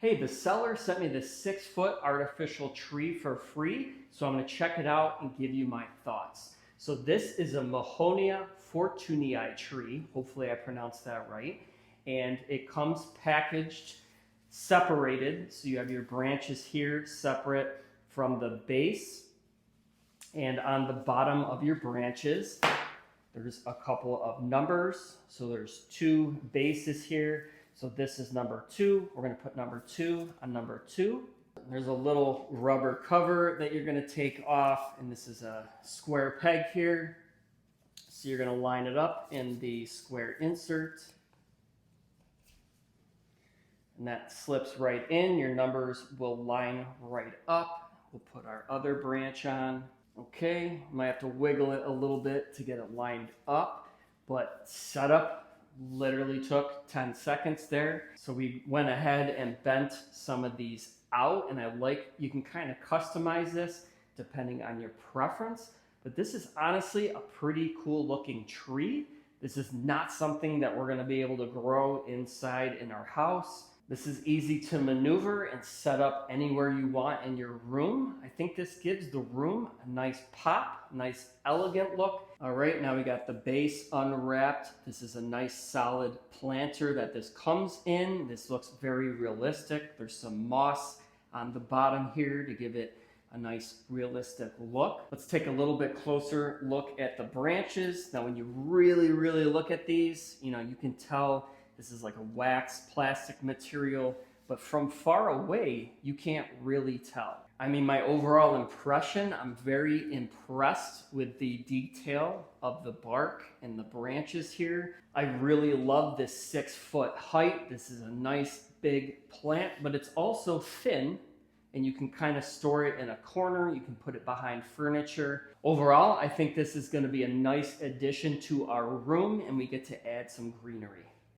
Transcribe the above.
Hey, the seller sent me this 6-foot artificial tree for free, so I'm going to check it out and give you my thoughts. So this is a Mahonia Fortunei tree. Hopefully I pronounced that right. And it comes packaged, separated. So you have your branches here separate from the base. And on the bottom of your branches, there's a couple of numbers. So there's 2 bases here. So this is number 2. We're going to put number 2 on number 2. There's a little rubber cover that you're going to take off, and this is a square peg here. So you're going to line it up in the square insert, and that slips right in. Your numbers will line right up. We'll put our other branch on. Okay, might have to wiggle it a little bit to get it lined up, but setup literally took 10 seconds there. So we went ahead and bent some of these out, and you can kind of customize this depending on your preference, but this is honestly a pretty cool looking tree. This is not something that we're going to be able to grow inside in our house. This is easy to maneuver and set up anywhere you want in your room. I think this gives the room a nice pop, nice elegant look. All right, now we got the base unwrapped. This is a nice solid planter that this comes in. This looks very realistic. There's some moss on the bottom here to give it a nice realistic look. Let's take a little bit closer look at the branches. Now when you really look at these, you can tell this is like a wax plastic material, but from far away, you can't really tell. I mean, my overall impression, I'm very impressed with the detail of the bark and the branches here. I really love this 6-foot height. This is a nice big plant, but it's also thin, and you can kind of store it in a corner. You can put it behind furniture. Overall, I think this is going to be a nice addition to our room, and we get to add some greenery.